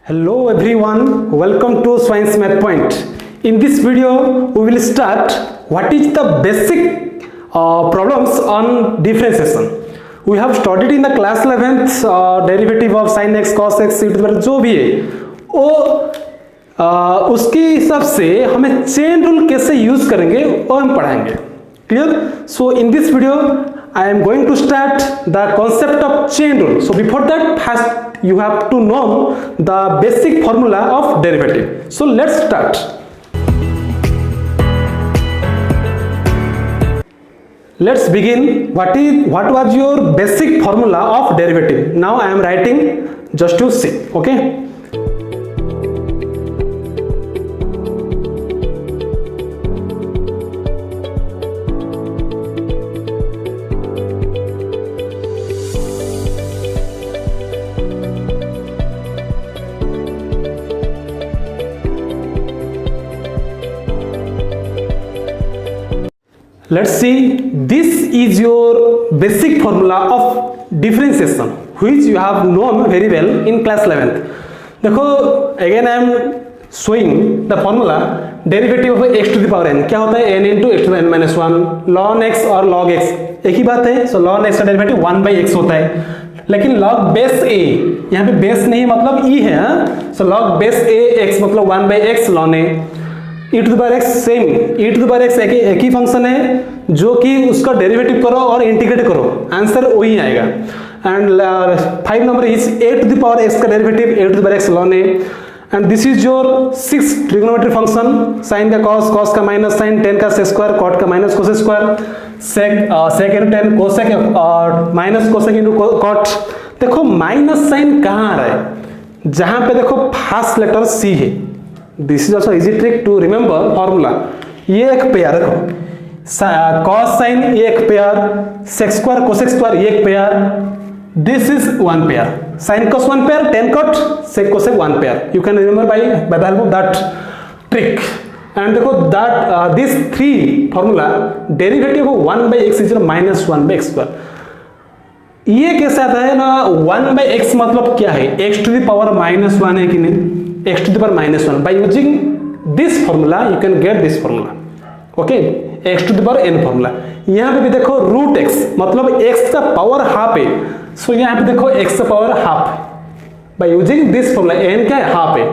Hello everyone, welcome to Science Math Point. In this video, we will start what is the basic problems on differentiation. We have studied in the class 11th derivative of sin x cos x e to the power जो भी है वो उसके हिसाब से हमें chain rule कैसे use करेंगे वो हम पढ़ाएंगे. Clear? So in this video, I am going to start the concept of chain rule. So before that, first you have to know the basic formula of derivative. So let's start. Let's begin. What was your basic formula of derivative? Now I am writing just to see. Okay. Let's see, this is your basic formula of differentiation which you have known very well in class 11th. देखो again I am showing the formula derivative of x to the power n. क्या होता है n into x to the n minus 1 ln x और log x एक ही बात है. So ln x का derivative 1 by x होता है, लेकिन log base a यहाँ पे base नहीं मतलब e है. So log base a x मतलब 1 by x ln a. e to the power x same, e to the power x एक ही फंक्शन है जो कि उसका डेरिवेटिव करो और इंटीग्रेट करो, आंसर वही आएगा. And 5 number is a to the power x का derivative a to the power x ln a. And this is your 6 trigonometry function, sine का cos, cos का माइनस साइन, tan का sec square, cot का minus cos square, sec into tan, cosec और माइनस cosec into cot. देखो minus sine कहाँ आ रहा है? जहां पे देखो फर्स्ट लेटर c है. This is also easy trick to remember formula. ये एक पेयर देखो, cos साइन ये एक pair, sec square cosec square ये एक pair. This is one pair, sin cos one pair, tan cot sec cosec one pair. You can remember by the help of that trick. And देखो that this three formula derivative of 1 by x is minus 1 by x square. ये कैसे आता है ना, 1 by x मतलब क्या है, x to the power minus 1 है कि नहीं, x to the power minus 1. By using this formula you can get this formula. Okay, x to the power n formula. यहाँ पे भी देखो रूट x मतलब x का पावर हाफ है. सो यहाँ पे देखो x का पावर हाफ है. By using this formula n क्या है, हाफ है,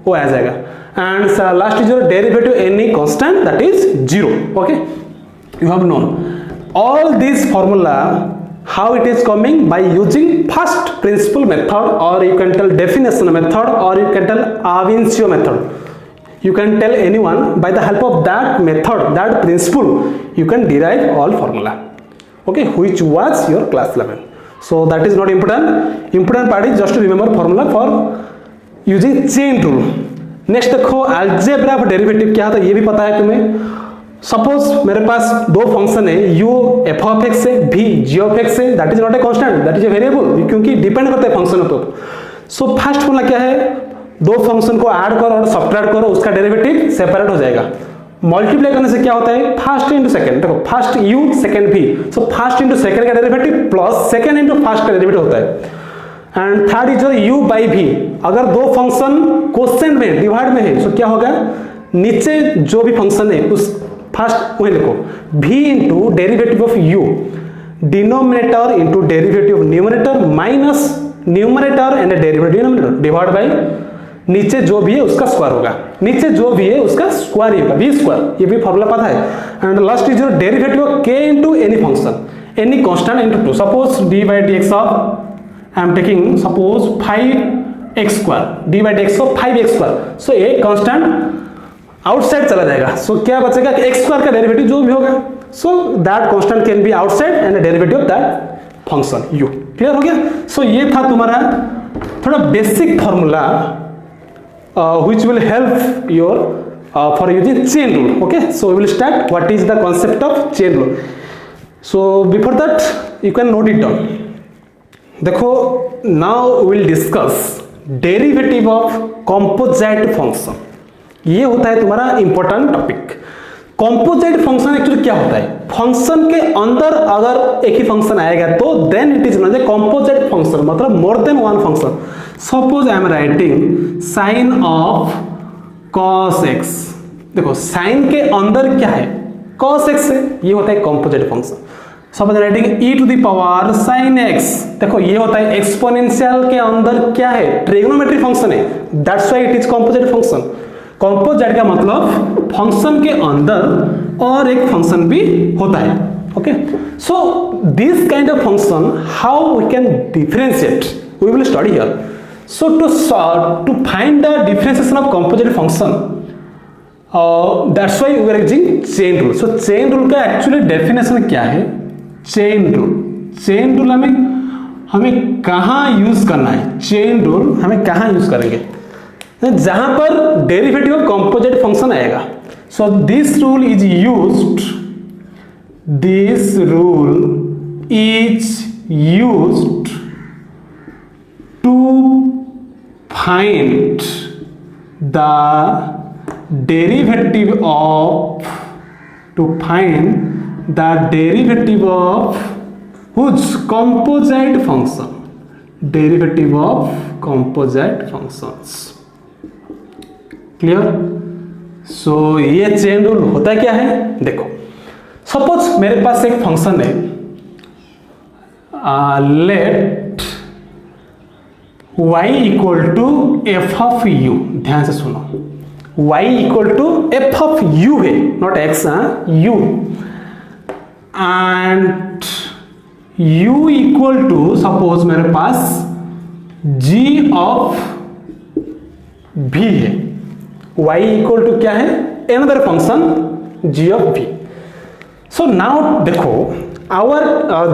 वो आ जाएगा. And last is your derivative n is constant, that is 0. Okay, you have known all this formula. How it is coming? By using first principle method, or you can tell definition method, or you can tell Avincio method. You can tell anyone by the help of that method, that principle, you can derive all formula. Okay, which was your class 11. So that is not important. Important part is just to remember formula for using chain rule. Next देखो algebra of derivative क्या था ये भी पता है तुम्हें. Suppose मेरे पास दो फंक्शन है, u f of x है, v g of x है. That is not a constant, that is a variable, क्योंकि डिपेंड करता है फंक्शन पर. सो फर्स्ट फॉर्मूला क्या है, दो फंक्शन को ऐड करो और सब्ट्रैक्ट करो, उसका डेरिवेटिव सेपरेट हो जाएगा. मल्टीप्लाई करने से क्या होता है, फर्स्ट इंटू सेकंड. देखो first u second v, so first into second का derivative plus second into first का डेरिवेटिव होता है. And third is u by v. अगर दो फंक्शन क्वोशिएंट में डिवाइड में है, सो क्या होगा, नीचे जो भी फंक्शन है उस फर्स्ट वही लिखो, v into derivative of u, denominator into derivative of numerator minus numerator and derivative denominator divide by नीचे जो भी है उसका स्क्वायर होगा. नीचे जो भी है उसका स्क्वायर ही होगा, v स्क्वायर. ये भी फॉर्मूला पता है. And last is your derivative of k into any function, any constant into 2. Suppose d by dx of I am taking suppose 5x square, d by dx of 5x square. So ये constant outside चला जाएगा. सो क्या बचेगा, x square का derivative जो भी होगा. So that constant can be outside and derivative of that function u. Clear हो गया. सो ये था तुम्हारा थोड़ा basic formula which will help your for using chain rule. Okay, so we will start what is the concept of chain rule. So before that you can note it down. देखो now we will discuss derivative of composite function. ये होता है तुम्हारा important topic. Composite function actually क्या होता है, function के अंदर अगर एक ही फंक्शन आएगा तो then it is not a composite function, मतलब more than one function. Suppose I am writing sine of cos x। देखो साइन के अंदर क्या है, cos x है, ये होता है composite function. Suppose writing e to the power sin x, देखो ये होता है एक्सपोनेंशियल के अंदर क्या है, ट्रिग्नोमेट्रिक फंक्शन है, that's why it is composite function. Composite का मतलब फंक्शन के अंदर और एक फंक्शन भी होता है। Okay, so this kind of function how we can differentiate we will study here. So to find the differentiation of composite function, that's why we are using chain rule. So chain rule का actually definition क्या है, chain rule. Chain rule हमें कहाँ use करना है, chain rule हमें कहाँ use करेंगे, जहां पर डेरिवेटिव ऑफ कंपोजिट फंक्शन आएगा। So this rule is used, this rule is used to find the derivative of, to find the derivative of whose composite function, derivative of composite functions, clear? so ये chain rule होता क्या है, देखो suppose मेरे पास एक function है, let y equal to F of U, ध्यान से सुनो, y equal to F of U है, not x, u, and u equal to suppose मेरे पास g ऑफ v है, y इक्वल टू क्या है, another function g of v। So now देखो our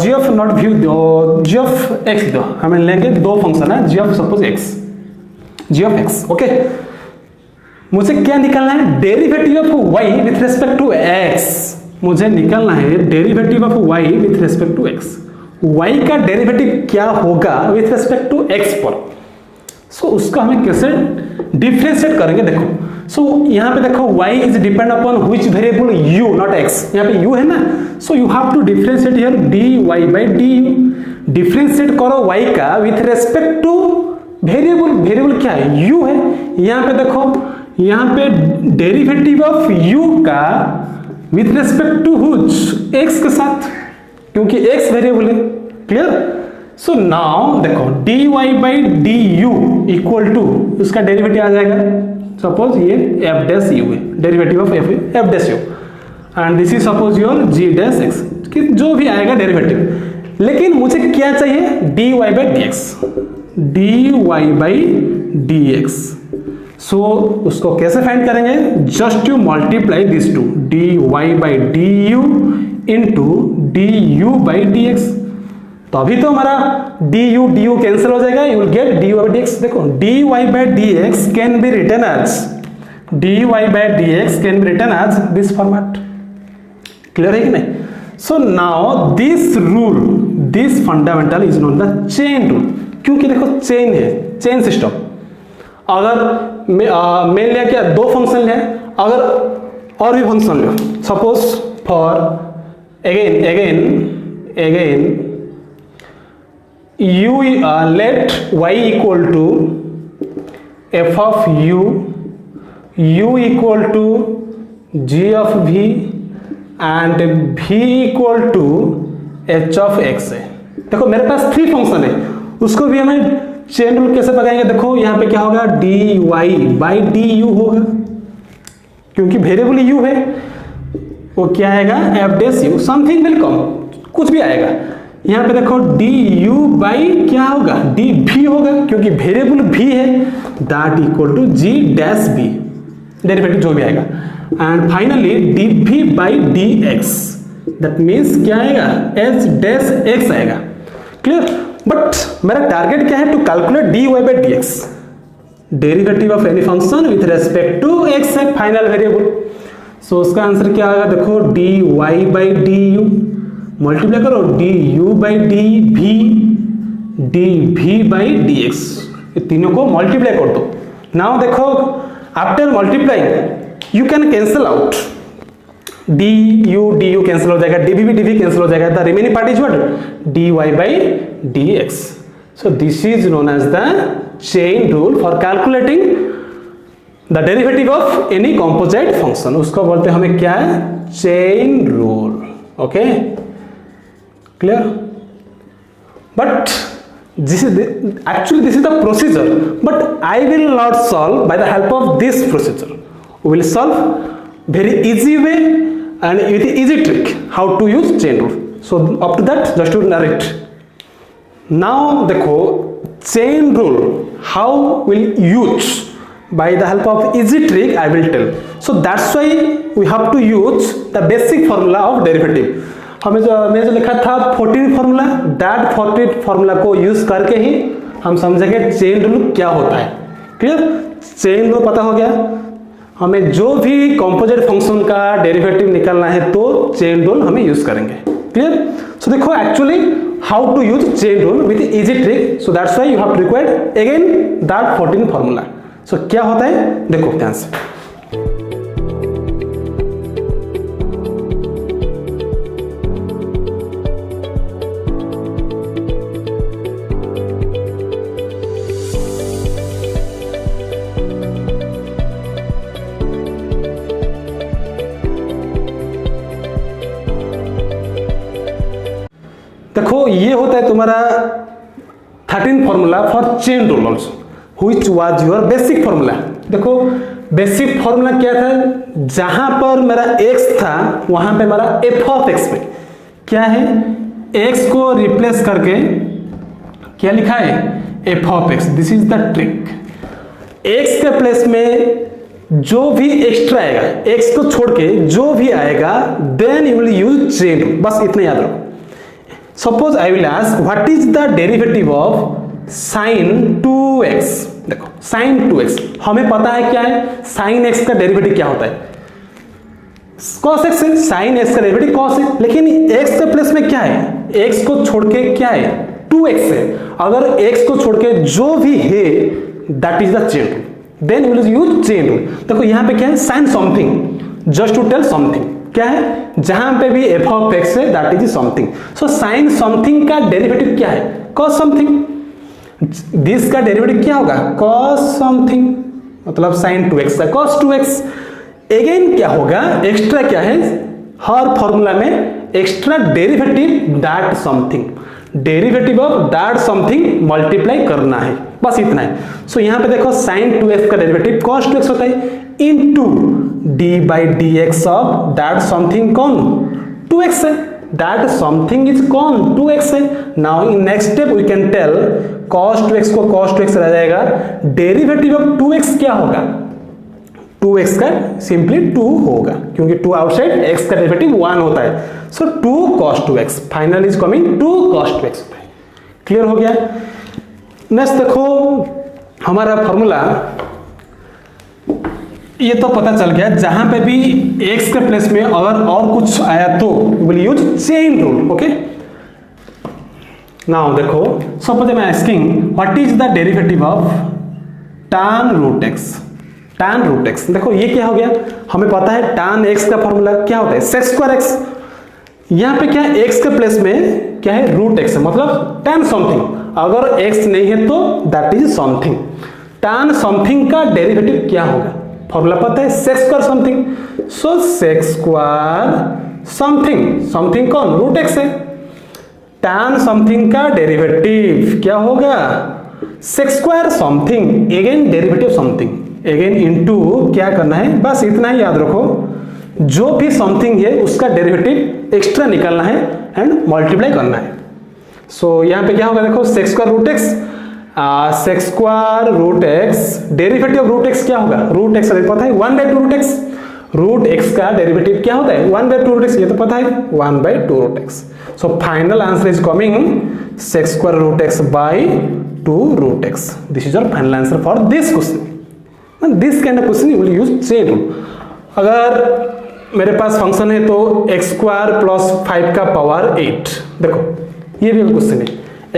g of not v, g of x दो, हमें लेंगे दो फंक्शन है, g of suppose x, g of x। Okay, मुझे क्या निकालना है, derivative of y with respect to x, मुझे निकालना है derivative of y with respect to x। y का डेरिवेटिव क्या होगा विथ रेस्पेक्ट टू x पर, सो उसका हमें कैसे डिफरेंशिएट करेंगे, देखो सो यहाँ पे देखो y is depend upon which variable u, not x, यहाँ पे u है ना, so you have to differentiate here dy by du, differentiate करो y का with respect to variable, variable क्या है, u है, यहाँ पे देखो, यहाँ पे डेरिवेटिव ऑफ u का with respect to which, x के साथ, क्योंकि x वेरिएबल है, क्लियर। सो नाउ देखो dy by du equal to, उसका डेरिवेटिव आ जाएगा, सपोज ये f डैश u है, derivative of f dash u, and this is suppose your g dash x, कि जो भी आएगा डेरिवेटिव, लेकिन मुझे क्या चाहिए, dy by dx, dy by dx। So उसको कैसे फाइंड करेंगे, just you multiply this two, dy by du into du by dx, तो अभी तो हमारा du कैंसिल हो जाएगा, you will get dy by dx। देखो dy by dx can be written as, dy by dx can be written as this format, clear है कि नहीं। So now this rule, this fundamental is known the chain rule, क्योंकि देखो chain है, chain system, अगर main लिया क्या, दो फंक्शन लिया, अगर और भी फंक्शन लो, suppose for again u let y equal to f of u equal to g of v and v equal to h of x है। देखो मेरे पास थ्री फंक्शन है, उसको भी हमें चेन रूल कैसे पकाएंगे, देखो यहाँ पे क्या होगा, dy बाई du होगा, क्योंकि वेरिएबल u है, वो क्या आएगा, f dash u, something will come, कुछ भी आएगा। यहाँ पे देखो du बाई क्या होगा, dv होगा, क्योंकि वेरिएबल v है, that equal to g dash b, derivative जो भी आएगा, and finally dv by dx, that means क्या आएगा, h डैश x आएगा, क्लियर। बट मेरा टारगेट क्या है, to calculate dy by dx, derivative of any function with respect to x है फाइनल वेरिएबल। सो उसका आंसर क्या आएगा, देखो dy बाई du मल्टीप्लाई करो du by dv by dx, ये तीनों को मल्टीप्लाई कर दो। नाउ देखो after multiplying you can cancel out, du cancel हो जाएगा, dv कैंसिल हो जाएगा, the remaining part is what, dy by dx, So this is known as the chain rule for calculating the derivative of any composite function. उसको बोलते हैं हमें क्या है, chain rule. Okay, clear? But this is the procedure, but I will not solve by the help of this procedure. We will solve very easy way and with easy trick how to use chain rule. So up to that, just to narrate. Now देखो chain rule how will use by the help of easy trick I will tell. So that's why we have to use the basic formula of derivative. हमें मैं जो लिखा था 14 formula, that 14 formula को use करके ही हम समझेंगे चेन रूल क्या होता है. क्लियर? चेन रूल पता हो गया. हमें जो भी कंपोजिट फंक्शन का डेरिवेटिव निकालना है तो चेन रूल हमें यूज करेंगे. क्लियर? सो देखो actually how to use chain rule with easy trick. So that's why you have required again that 14 formula. So क्या होता है देखो ध्यान से. देखो ये होता है तुम्हारा 13 formula for chain rule also, which was your basic formula. देखो बेसिक फॉर्मूला क्या था, जहां पर मेरा x था वहां पे मेरा f ऑफ x पे क्या है, x को रिप्लेस करके क्या लिखा है, f of x. This is the trick. x के प्लेस में जो भी एक्स्ट्रा आएगा, x को छोड़ के जो भी आएगा, then you will use chain rule. बस इतना याद रखो. Suppose I will ask what is the derivative of sin 2x. देखो sin 2x हमें पता है क्या है, sin x का डेरिवेटिव क्या होता है, cos x है. sin x का डेरिवेटिव cos है, लेकिन x के प्लेस में क्या है, x को छोड़ के क्या है 2x है. अगर x को छोड़ के जो भी है that is the chain rule. Then we will use chain rule. देखो यहाँ पे क्या है, sin something, just to tell something. क्या है, जहां पे भी f ऑफ x है that is something. So sine something का डेरिवेटिव क्या है, cos समथिंग. दिस का डेरिवेटिव क्या होगा, cos समथिंग, मतलब sin 2x का cos 2x. अगेन क्या होगा, एक्स्ट्रा क्या है, हर फॉर्मूला में extra derivative that something, derivative of that something multiply करना है, बस इतना है. सो यहां पे देखो sin 2x का डेरिवेटिव cos 2x होता है into d by dx of that something कौन 2x है, that something is कौन 2x है. now in next step we can tell cos 2x को cos 2x रह जाएगा, डेरिवेटिव ऑफ 2x क्या होगा, 2x का सिंपली 2 होगा क्योंकि 2 आउटसाइड, x का डेरिवेटिव 1 होता है. सो 2 cos 2x final is coming 2 cos 2x होता है. क्लियर हो गया. नेक्स्ट देखो हमारा फॉर्मूला ये तो पता चल गया, जहां पे भी x के प्लेस में अगर और कुछ आया तो will use chain rule. Okay, now देखो suppose I am asking what is the derivative of tan root x. tan root x देखो ये क्या हो गया, हमें पता है tan x का फॉर्मूला क्या होता है, sec स्क्वायर x. यहाँ पे क्या है, x के प्लेस में क्या है, रूट x है, मतलब tan समथिंग. अगर x नहीं है तो that is something. tan something का डेरिवेटिव क्या होगा, फॉर्मूला पता है sec स्क्वायर समथिंग. सो sec स्क्वायर समथिंग, समथिंग कौन रूट x है. tan समथिंग का डेरिवेटिव क्या होगा, sec square something, again derivative something, again into क्या करना है, बस इतना ही याद रखो, जो भी समथिंग है उसका डेरिवेटिव एक्स्ट्रा निकालना है एंड मल्टीप्लाई करना है. सो यहाँ पे क्या होगा देखो, sec square root x, sec square root x, derivative of root x क्या होगा, रूट x का पता है 1/2 रूट x. रूट x का डेरिवेटिव क्या होता है 1/2 रूट x, ये तो पता है 1/2 root x. So final answer is coming sec square root x by 2 root x. This is your final answer for this question. This kind of question you will use chain rule. अगर मेरे पास function है तो x square plus 5 का power 8, देखो ये भी question है,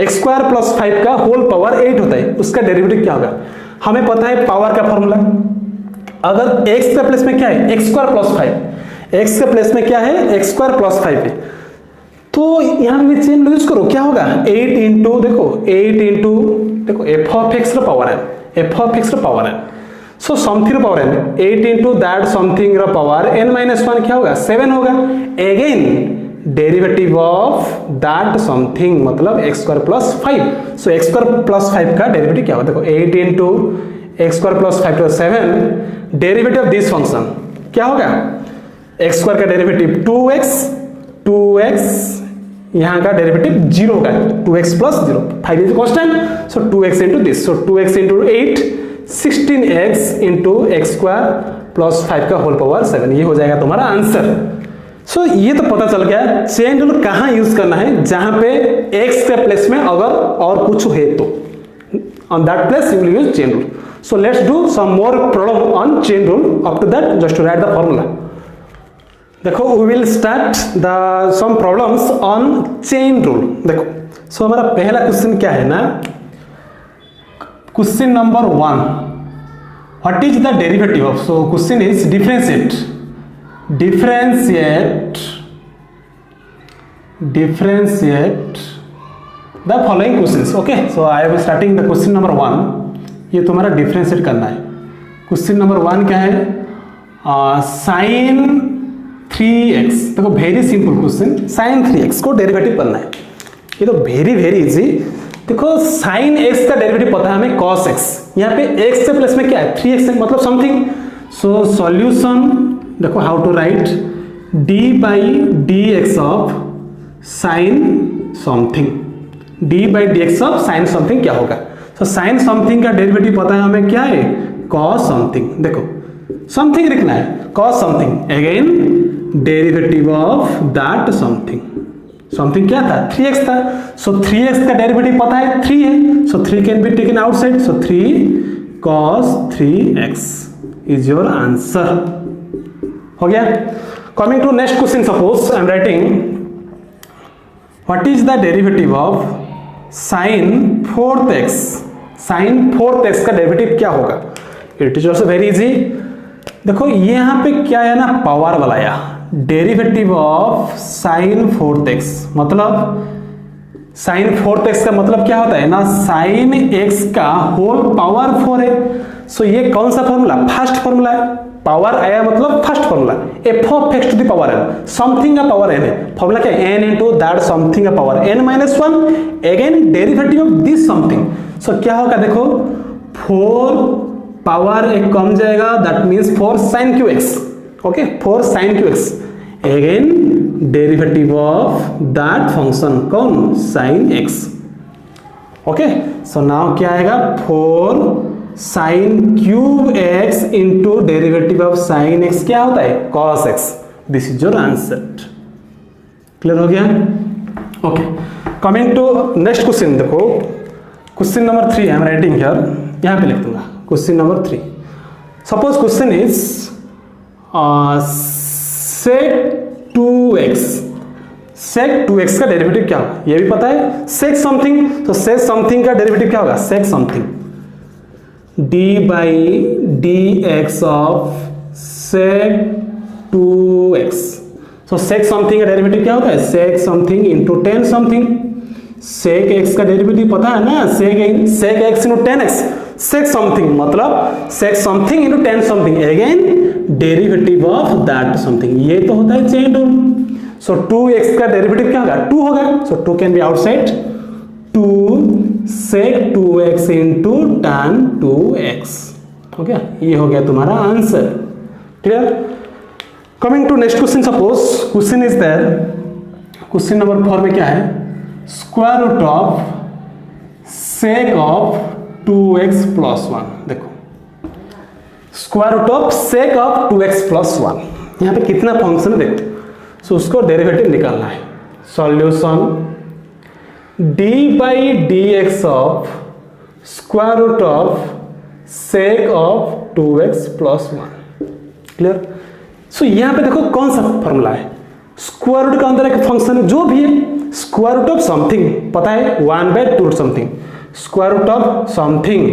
x square plus 5 का होल पावर 8 होता है, उसका डेरिवेटिव क्या होगा, हमें पता है पावर का फॉर्मूला. अगर x के प्लेस में क्या है, x स्क्वायर प्लस 5, x के प्लेस में क्या है, x स्क्वायर प्लस 5 है, तो यहाँ पे चेन यूज करो, क्या होगा 8 इंटू देखो 8 इंटू देखो f of x power n, f of x power n, so something power n 8 into that something power N minus 1 क्या होगा 7 होगा। Again derivative of that something मतलब x square plus 5, so x square plus 5 का derivative क्या होगा देखो 8 into x square plus 5 तो 7, derivative of this function क्या होगा एक्स स्क्वायर का डेरिवेटिव 2x यहाँ का डेरिवेटिव 0 होगा 2x plus 0, 5 is constant, so 2x into this, so 2x into 8 16x into x square plus 5 का होल पावर 7, ये हो जाएगा तुम्हारा आंसर। सो ये तो पता चल गया चेन रूल कहाँ यूज करना है, जहां पे x के प्लेस में अगर और कुछ है तो on that place you will use chain rule. So let's do some more problem on chain rule. Up to that just to write the formula. देखो we will start the some problems on chain rule. देखो so हमारा पहला question क्या है ना, question number 1, what is the derivative of, so question is differentiate the following questions. Okay, so I am starting the question number 1. ये तुम्हारा differentiate करना है। क्वेश्चन नंबर 1 क्या है, साइन 3x, देखो very simple question, sign 3x को derivative करना है, ये तो वेरी इजी। देखो साइन x का डेरिवेटिव पता है हमें cos x, यहाँ पे x के प्लस में क्या है 3x मतलब समथिंग, सो सॉल्यूशन देखो how to write d by D x of sine something, d by D x of sine something क्या होगा, तो साइन समथिंग का डेरिवेटिव पता है हमें क्या है cos समथिंग, देखो समथिंग लिखना है cos something, again derivative of that something, something क्या था 3x था, सो 3x का डेरिवेटिव पता है 3 है, so 3 can be taken outside, so 3 cos 3x is your answer. हो गया। Coming to next question, suppose I am writing what is the derivative of sine 4x, sine 4x का derivative क्या होगा, it is also very easy. देखो यहाँ पे क्या है ना पावर वाला या डेरिवेटिव ऑफ साइन 4x मतलब साइन 4x का मतलब क्या होता है ना साइन x का होल पावर 4 है, सो ये कौन सा फॉर्मूला फर्स्ट फॉर्मूला है, पावर आया मतलब first formula F of x to the power N, something का पावर एन है, फॉर्मूला क्या है एन इनटू दैट समथिंग का power N minus 1, again derivative of this something, so क्या होगा देखो 4 पावर एक कम जाएगा that means 4 sin qx, okay 4 sin qx, again derivative of that function कौन sin x, okay so now क्या आएगा 4 sin cube x into derivative of sin x क्या होता है cos x, this is your answer. Clear हो गया, okay. Coming to next question, देखो question number 3 I am writing here, यहाँ पे लिख दूंगा question number 3। Suppose question is sec 2x, sec 2x का डेरिवेटिव क्या होगा ये भी पता है, sec समथिंग, तो sec समथिंग का डेरिवेटिव क्या होगा sec something d by D x of sec 2x, so sec something का डेरिवेटिव क्या होता है sec something into 10 something, sec x का डेरिवेटिव पता है ना sec x into 10x, sec something मतलब sec something into 10 something, again derivative of that something, ये तो होता है चेन रूल, सो 2x का डेरिवेटिव क्या होगा 2 होगा, so 2 can be outside, 2 sec 2x into tan 2x, okay ये हो गया तुम्हारा आंसर। Clear. Coming to next question, suppose question is there, question number 4 में क्या है square root of sec of 2x plus 1, देखो square root of sec of 2x plus 1, यहाँ पे कितना फंक्शन है देखो, सो उसको डेरिवेटिव निकालना है, solution d by D x of square root of sec of 2x plus 1। Clear. So यहाँ पे देखो कौन सा फॉर्मूला है, स्क्वायर रूट का अंदर एक फंक्शन है जो भी है, स्क्वायर रूट ऑफ समथिंग पता है 1 by 2 root something, square root of something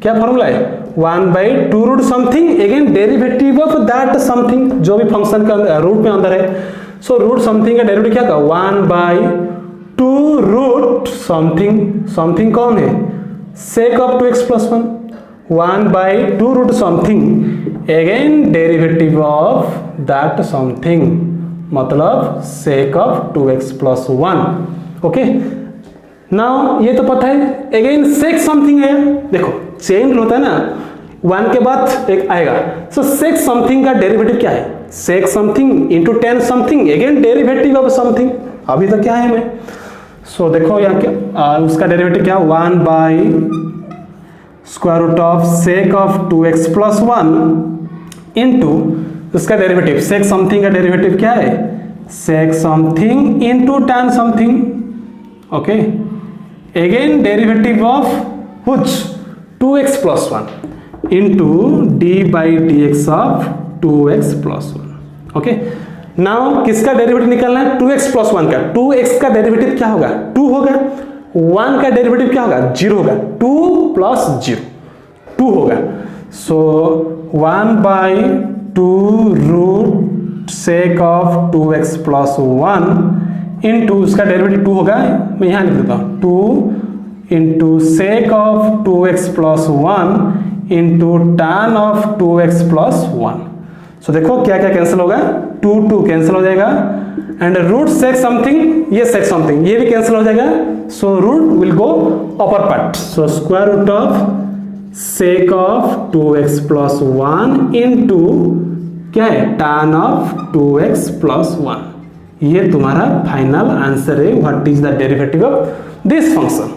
क्या फॉर्मूला है 1 by 2 root something, again derivative of that something जो भी फंक्शन का रूट में अंदर है, सो रूट समथिंग का डेरिवेटिव क्या होगा 1 बाई 2 रूट समथिंग, समथिंग कौन है sec of 2x plus 1, 1 by 2 root something again derivative of that something मतलब sec of 2x plus 1। Okay now ये तो पता है, अगेन सेक समथिंग है, देखो चेन होता है ना 1 के बाद एक आएगा, सो सेक समथिंग का डेरिवेटिव क्या है sec something into tan something again derivative of something, अभी तो क्या है मैं सो देखो यहाँ क्या उसका डेरिवेटिव क्या 1 by square root of sec of 2x plus 1 into उसका डेरिवेटिव सेक समथिंग का डेरिवेटिव क्या है sec something into tan something. Okay again derivative of which 2x plus 1 into D by D x of 2x plus 1। Okay now किसका derivative निकालना है 2x plus 1 का, 2x का derivative क्या होगा 2 होगा, 1 का डेरिवेटिव क्या होगा 0 होगा, 2 प्लस 0 2 होगा, so 1 by 2 root sec of 2x plus 1 into उसका डेरिवेटिव 2 होगा, मैं यहाँ लिख देता हूँ 2 into sec of 2x plus 1 into tan of 2x plus 1। So देखो क्या क्या कैंसिल होगा 2 2 कैंसिल हो जाएगा एंड रूट सेक समथिंग ये सेक समथिंग ये भी कैंसिल हो जाएगा, so root will go upper part, so square root of sec of 2x plus 1 into क्या है टैन ऑफ 2x प्लस 1। ये तुम्हारा फाइनल आंसर है what is the derivative of this function.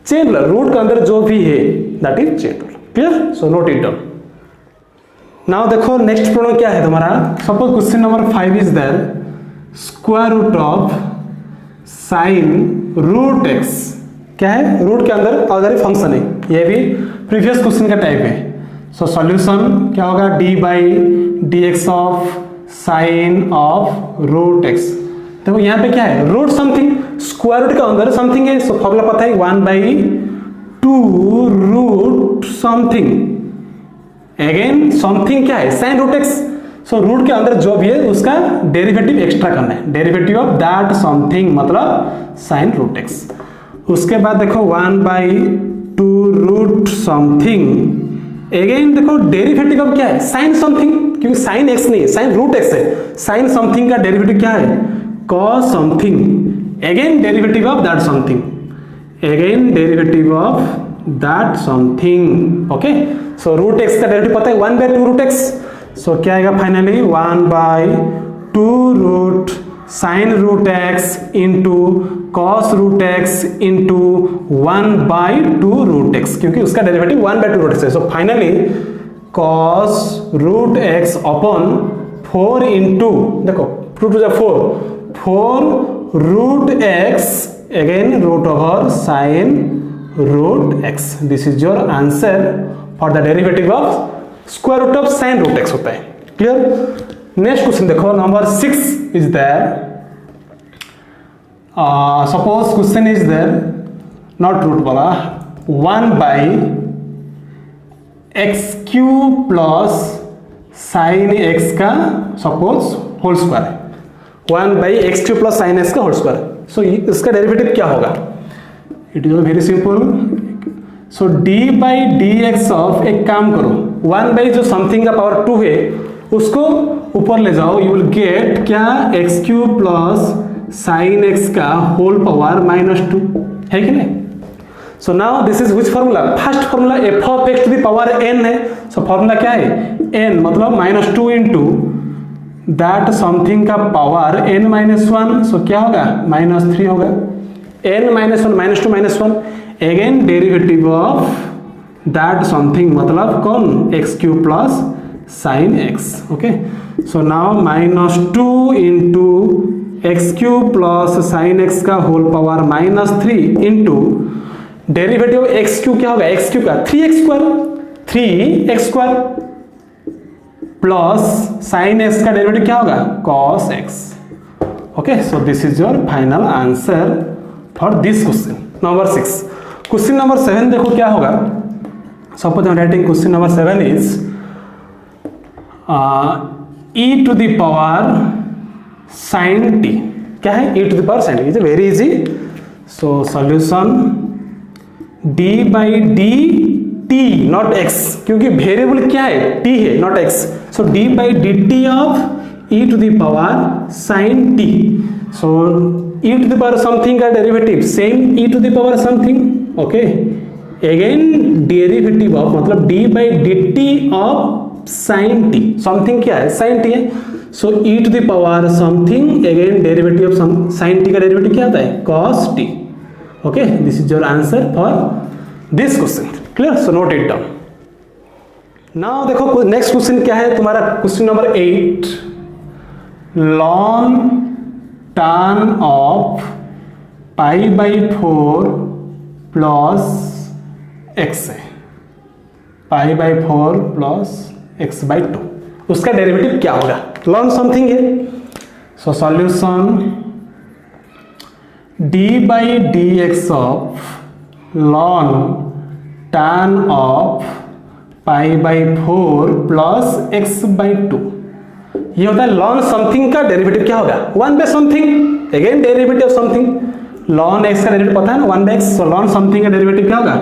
Chain ruler root के अंदर जो भी है that is chain ruler, clear, so note it down. Now देखो नेक्स्ट प्रॉब्लम क्या है तुम्हारा, suppose question number 5 is there square root of sine root x, क्या है रूट के अंदर ऑर्डिनरी फंक्शन है, ये भी प्रीवियस क्वेश्चन का टाइप है, सो सॉल्यूशन क्या होगा d by D x of sine of root x। देखो यहाँ पे क्या है रूट समथिंग, स्क्वायर रूट के अंदर समथिंग है, सो फॉर्मूला पता है 1 by 2 root something again something क्या है sine root x, so root के अंदर जो भी है उसका डेरिवेटिव एक्स्ट्रा करना है, डेरिवेटिव ऑफ दैट समथिंग मतलब साइन रूट एक्स। उसके बाद देखो 1 बाई 2 रूट समथिंग अगेन देखो डेरिवेटिव ऑफ क्या है साइन समथिंग, क्योंकि साइन एक्स नहीं है साइन रूट एक्स है, साइन समथिंग का डेरिवेटिव क्या है cos something again derivative of that something again derivative of that something. Okay so root x का डेरिवेटिव पता है 1 बाई 2 रूट एक्स, सो क्या आएगा finally 1 by 2 root sine root x into cos root x into 1 by 2 root x, क्योंकि उसका derivative 1 by 2 root x है, so finally cos root x upon 4 into देखो 2 to 4 root x again root over sine root x. This is your answer for the derivative of square root of sine root x होता है, clear. Next question देखो number 6 is there, suppose question is there not root वाला 1 by x cube plus sine x का suppose whole square है, 1 by x cube plus sine x का whole square, so इसका derivative क्या होगा, it is very simple, so d by D x of एक काम करो 1 बाई जो समथिंग का पावर 2 है उसको ऊपर ले जाओ, यू विल गेट क्या x cube plus sine x का होल पावर -2 है कि नहीं। So now this is which formula, first formula F of x to the power n है, सो फॉर्मूला क्या है n मतलब -2 इंटू दैट समथिंग का पावर n-1, सो क्या होगा -3 होगा, n-1 -2 -1 again derivative of that something मतलब कौन x cube plus sine x. Okay so now -2 into X cube plus sine x का whole power -3 into derivative X cube क्या होगा X cube का 3x square plus sine x का derivative क्या होगा cos x। Okay so this is your final answer for this question number 6। Question number 7 देखो क्या होगा, suppose I am writing question number 7 is e to the power sine T, क्या है e to the power sine, is very easy. So solution d by D T not x, क्योंकि variable क्या है t है not x, so d by D T of e to the power sine t। So e to the power something का derivative same e to the power something, okay. Again derivative of मतलब d by D T of sine t, something क्या है sine t है, so e to the power something, again derivative of sine t का derivative क्या आता है cos t, okay. This is your answer for this question, clear. So note it down. Now देखो next question क्या है तुम्हारा, question number 8, ln tan of pi by 4 plus X है, pi by 4 plus X by 2, उसका derivative क्या होगा, ln something है। सो solution d by D x of ln tan of pi by 4 plus X by 2, ये होता है ln something का डेरिवेटिव क्या होगा 1 by something, again derivative of something, ln x का डेरिवेटिव पता है ना 1 by x, so ln something का डेरिवेटिव क्या होगा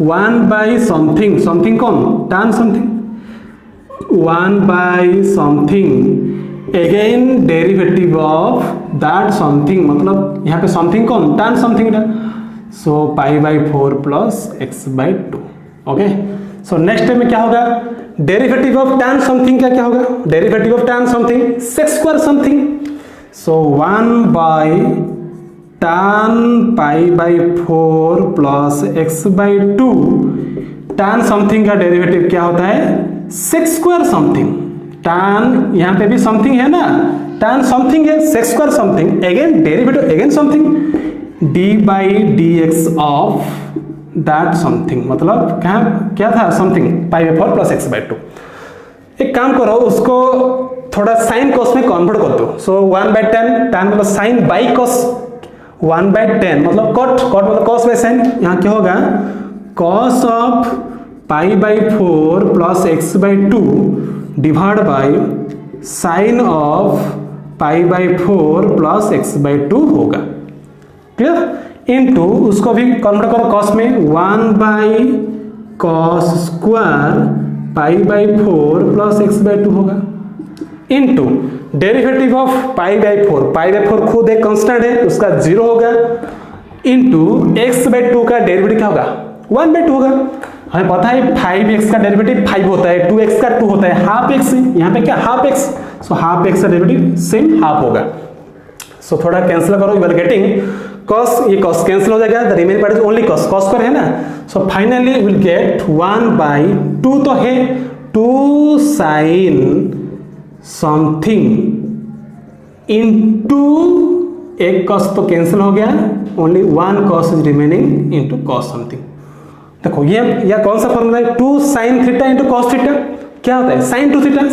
1 बाई समथिंग, समथिंग कौन tan something, 1 by something, again derivative of that something, मतलब यहाँ पे समथिंग कौन tan something, so pi by 4 plus X by 2, okay. So next time में क्या होगा, डेरिवेटिव ऑफ tan समथिंग क्या क्या होगा, derivative of tan something sec square something, so 1 by tan pi by 4 plus X by 2, tan something का derivative क्या होता है sec स्क्वायर समथिंग, tan यहाँ पे भी समथिंग है ना, tan समथिंग है sec square something, again derivative again something, d by D x of that something, मतलब क्या था something pi by 4 plus X by 2। एक काम करो उसको थोड़ा साइन कॉस में कन्वर्ट कर दो, सो 1 बाई 10, tan मतलब साइन बाई कॉस, 1 बाई 10 मतलब कॉट, कॉट मतलब कॉस बाई साइन, यहाँ क्या होगा cos of pi by 4 plus X by 2 divide by sine of pi by 4 plus X by 2 होगा, क्लियर। इनटू उसको भी कन्वर्ट करो कॉस में, 1 by cos square pi by 4 plus X by 2 होगा, into derivative of pi by 4, pi by 4 खुद एक constant है उसका 0 होगा, इनटू एक्स बाई 2 का डेरिवेटिव क्या होगा 1 बाई 2 होगा। हमें पता है 5x का डेरिवेटिव 5 होता है, 2x का 2 होता है, हाफ एक्स यहाँ पे क्या half x, so half x का डेरिवेटिव सेम हाफ होगा। सो थोड़ा कैंसिल करो, यू आर गेटिंग cos, ये cos कैंसिल हो जाएगा, the remaining part is only cos, cos square है ना, so finally will get 1 by 2 तो है 2 साइन समथिंग इनटू एक cos तो कैंसिल हो गया, only 1 cos is remaining into cos something. देखो ये कौन सा फॉर्मूला है, 2 sine theta into cos theta, क्या होता है साइन 2 थीटा,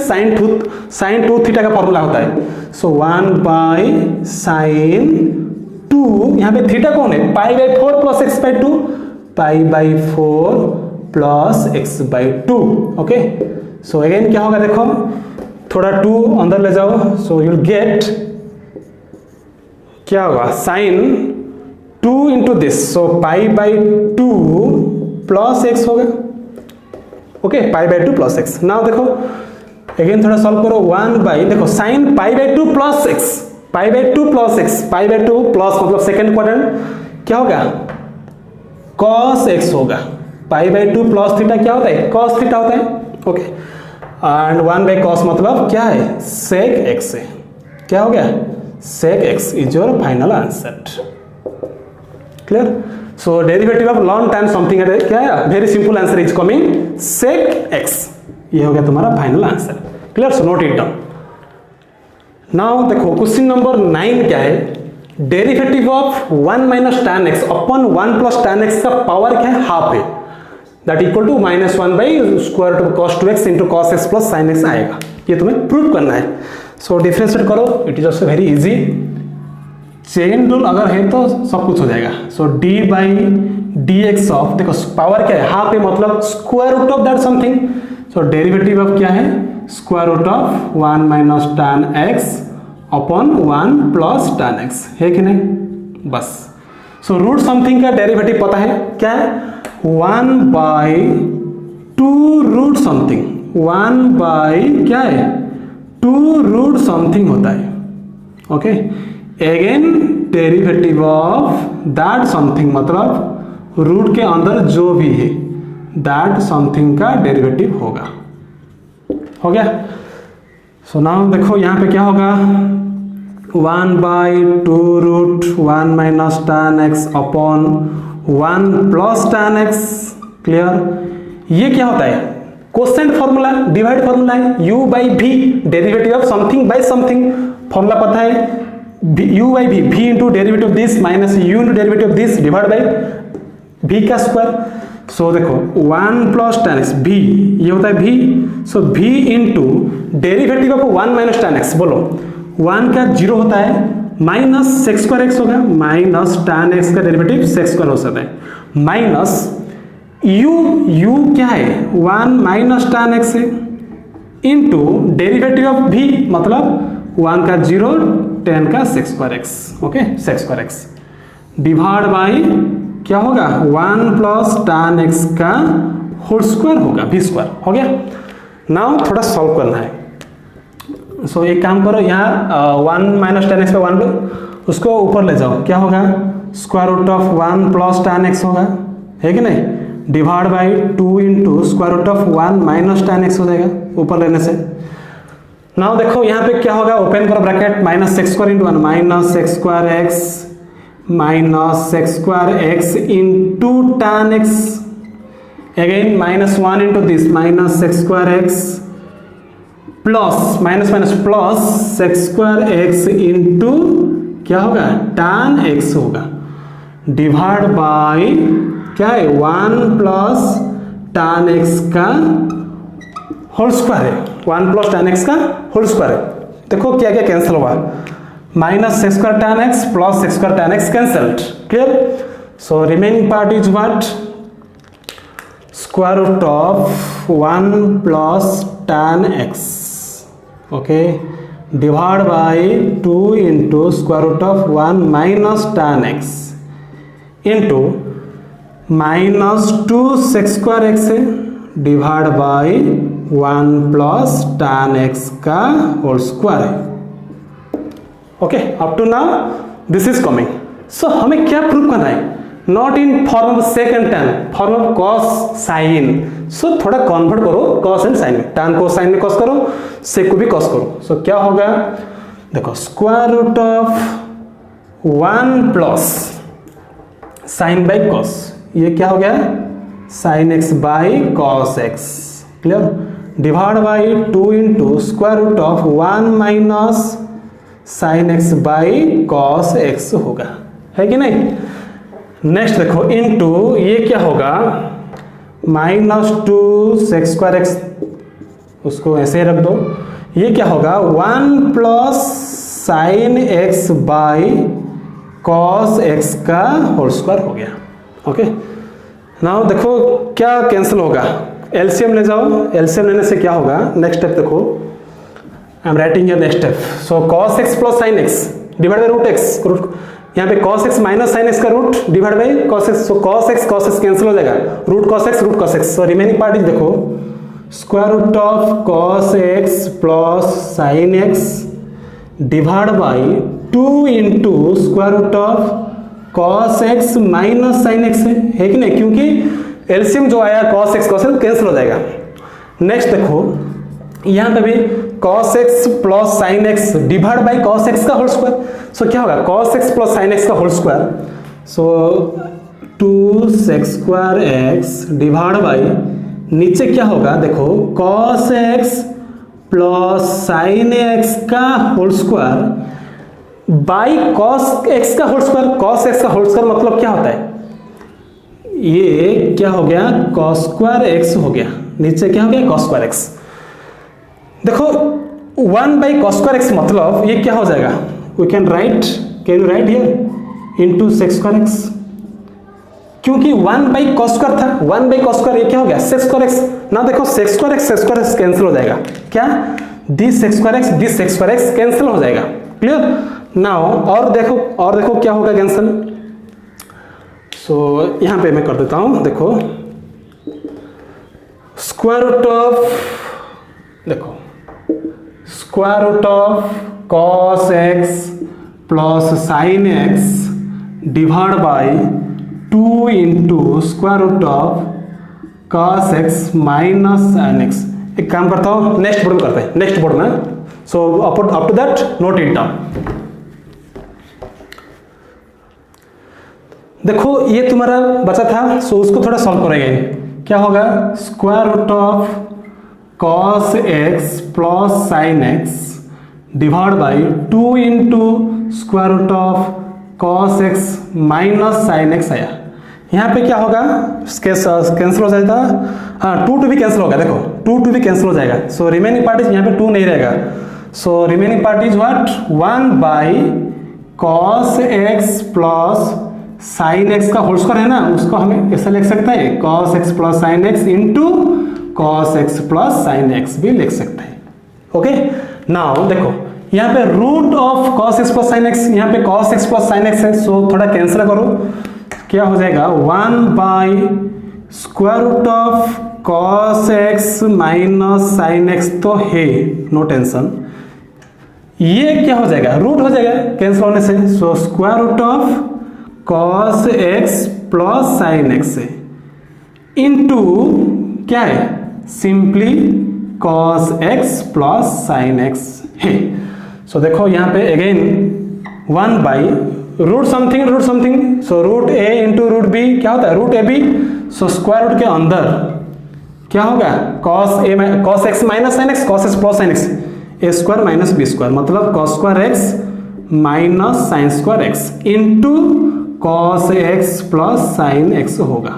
साइन 2 थीटा का फॉर्मूला होता है, सो 1 बाई साइन 2, यहाँ पे थीटा कौन है pi by 4 plus X by 2, pi by 4 plus X by 2, okay. So again क्या होगा देखो, थोड़ा 2 अंदर ले जाओ, सो यू विल गेट क्या होगा sine 2 into this, so pi by 2 plus X होगा, okay, pi by 2 plus X. Now देखो अगेन थोड़ा सॉल्व करो, 1 बाई देखो sine pi by 2 plus X, pi by 2 plus X, pi by 2 plus मतलब second quadrant क्या होगा cos x होगा, पाई by 2 plus theta क्या होता है cos थीटा होता है, ओके, एंड 1 बाई cos मतलब क्या है sec x है, क्या हो गया sec x is your final answer, clear. So derivative of ln tan something है क्या है, very simple answer is coming sec x, ये हो गया तुम्हारा final answer, clear. So note it down. Now देखो क्वेश्चन नंबर 9 क्या है, derivative of 1 minus tan x upon 1 plus tan x का पावर क्या है हाफ है, that equal to -1 by square root cos 2x into cos x plus sin x आएगा, ये तुम्हें प्रूव करना है। सो डिफरेंशिएट करो, it is also very easy, chain rule अगर है तो सब कुछ हो जाएगा। So d by D x of, देखो पावर क्या है हाफ है मतलब square root of that something, so derivative of क्या है square root of 1 minus tan x upon 1 plus tan x, है कि नहीं? बस। सो रूट समथिंग का डेरिवेटिव पता है क्या है? 1/2 रूट समथिंग, 1 क्या है? 2 रूट समथिंग होता है। Okay, again derivative of that something, मतलब रूट के अंदर जो भी है दैट समथिंग का डेरिवेटिव होगा। हो गया? सो नाउ देखो यहाँ पे क्या होगा, 1/2 root 1 minus tan x upon 1 plus tan x। Clear? ये क्या होता है? कोसेंट फॉर्मूला, डिवाइड फॉर्मूला है, u by v, derivative of something by something. Formula पता है, u by v, v into derivative of this minus u into derivative of this divide by v का square. So देखो 1 plus tan x, v ये होता है v। So v into derivative of 1 minus tan x, बोलो 1 का 0 होता है, minus sex square x होगा, माइनस tan x का डेरिवेटिव सेक्स स्क्वायर हो सकता है, माइनस u क्या है? 1 माइनस tan x है, इंटू डेरिवेटिव ऑफ v मतलब 1 का 0, 10 का sex square x. Okay, sex square X divide by क्या होगा? 1 प्लस tan x का होल स्क्वायर होगा, v स्क्वायर। हो गया? नाउ थोड़ा सॉल्व करना है। सो एक काम करो, यहाँ 1 माइनस tan x पे 1 लो, उसको ऊपर ले जाओ, क्या होगा? Square root of 1 plus tan x होगा, है कि नहीं? Divide by 2 into square root of 1 minus tan x हो जाएगा ऊपर लेने से। नाउ देखो यहाँ पे क्या होगा, ओपन करो bracket, minus sex square into 1 minus sex square x minus sex square x into tan x, again minus 1 into this minus sex square x plus minus minus plus sec square x into क्या होगा? tan x होगा, divide by क्या है? 1 plus tan x का whole square है, 1 plus tan x का whole square है। देखो क्या क्या कैंसिल हुआ, minus sex square tan x प्लस sec square tan x cancelled. Clear? So remaining part is what? Square root of 1 plus tan x, okay, divide by 2 into square root of 1 minus tan x into minus 2 sec square X है, divide by 1 plus tan x का whole square है। Okay, up to now this is coming. So हमें क्या prove करना है? Not in form of sec and tan, form of cos sine. So थोड़ा convert करो cos and sine में, tan को साइन में कॉस करो, सेक को भी कॉस करो। सो क्या होगा? देखो square root of 1 plus sine by cos, ये क्या हो गया? Sine x by cos x. Clear? Divide by 2 into square root of 1 minus sine x by cos x होगा, है कि नहीं? नेक्स्ट देखो इंटू ये क्या होगा? माइनस 2 सेक्स स्क्वायर एक्स, उसको ऐसे ही रख दो। ये क्या होगा? 1 plus sine x by cos x का होल स्क्वायर हो गया। ओके, नाउ देखो क्या कैंसिल होगा, एलसीएम ले जाओ, एलसीएम लेने से क्या होगा? नेक्स्ट स्टेप देखो, I am writing your next step. So cos X plus sine X divide by root X, यहाँ पे cos x minus sine x का root divide by cos x। So cos x cancel हो जाएगा, root cos x। So remaining part is देखो square root of cos x plus sine X divide by 2 into square root of cos x minus sine X है कि नहीं? क्योंकि LCM जो आया cos x cancel हो जाएगा। नेक्स्ट देखो यहाँ पे भी cos x plus sine X divide by cos x का होल स्क्वायर। सो क्या होगा? cos x plus sine x का whole square. So 2 sec square X divide by नीचे क्या होगा? देखो cos x plus sine x का whole square by cos x का होल स्क्वायर। cos x का होल स्क्वायर मतलब क्या होता है? ये क्या हो गया? cos स्क्वायर x हो गया, नीचे क्या हो गया? cos square x। देखो 1 बाई cos स्क्वायर x मतलब ये क्या हो जाएगा? We can write, can you write here into sec square x, क्योंकि 1 बाई cos स्क्वायर था, 1 बाई cos स्क्वायर ये क्या हो गया? Sex square x। ना देखो सेक्स स्क्वायर x कैंसिल हो जाएगा, क्या? This sex square x cancel हो जाएगा। क्लियर। नाउ और देखो क्या होगा कैंसल। सो यहाँ पे मैं कर देता हूँ, देखो square root of cos x plus sin x divide by 2 into square root of cos x minus sin x। एक काम करता हूँ, नेक्स्ट बोर्ड में करते हैं, नेक्स्ट बोर्ड में। So up to that note it down. देखो ये तुम्हारा बचा था, सो उसको थोड़ा सॉल्व करेंगे। क्या होगा, square root of cos x plus sin x divide by 2 into square root of cos x minus sin x आया। यहाँ पे क्या होगा, कैंसिल हो जाएगा, हाँ 2 भी कैंसिल होगा, देखो 2 भी कैंसिल हो जाएगा। सो रिमेनिंग पार्ट इज, यहाँ पे 2 नहीं रहेगा। सो remaining part is what, 1 by cos x plus sin x का होल स्क्वायर है ना, उसको हमें ऐसा लिख सकते हैं cos x plus sin x into cos x plus sin x भी लिख सकते हैं। ओके, नाउ देखो यहाँ पे root of cos x plus sin x, यहाँ पे cos x plus sin x है, सो थोड़ा कैंसिल करो, क्या हो जाएगा 1 by square root of cos x minus sin x तो है, नो टेंशन। ये क्या हो जाएगा, रूट हो जाएगा कैंसिल होने से। So square root of cos x plus sin x है इंटू क्या है, simply cos x plus sin x है। सो देखो यहाँ पे again 1 by root something, so root a into root b क्या होता है, root ab। So square root के अंदर क्या होगा, cos x minus sin x, cos x plus sin x, a square minus b square, मतलब cos square x minus sin square x into cos x plus sin x होगा।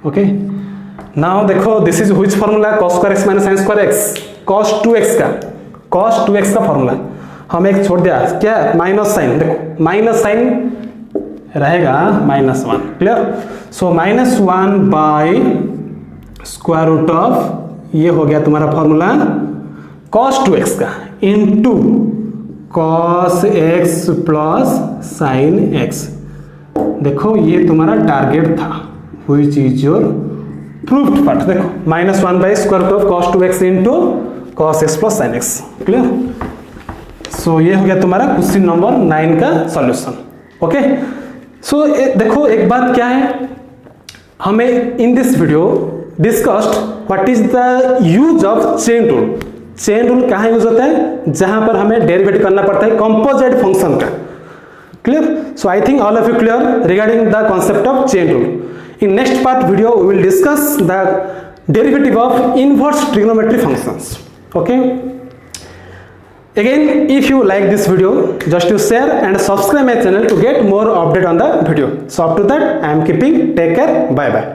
Okay, now देखो this is which formula, cos square x minus sin square x, cos 2x का formula. हम एक छोड़ दिया, क्या minus sine, देखो minus sine रहेगा -1, clear. So -1 by square root of, ये हो गया तुम्हारा फॉर्मूला cos 2x का into cos x plus sin x। देखो ये तुम्हारा टारगेट था, which is your proofed part. देखो -1 by square root of cos 2x into cos x plus sin x, clear. So ये हो गया तुम्हारा क्वेश्चन नंबर 9 का सॉल्यूशन। ओके, सो देखो एक बात क्या है, हमें in this video discussed what is the use of chain rule. Chain rule कहाँ यूज होता है, जहां पर हमें डेरिवेटिव करना पड़ता है कंपोजिट फंक्शन का, clear. So I think all of you clear regarding the concept of chain rule. In next part video we will discuss the derivative of inverse trigonometry functions. Okay, again if you like this video, just to share and subscribe my channel to get more update on the video. So up to that I am keeping, take care, bye bye.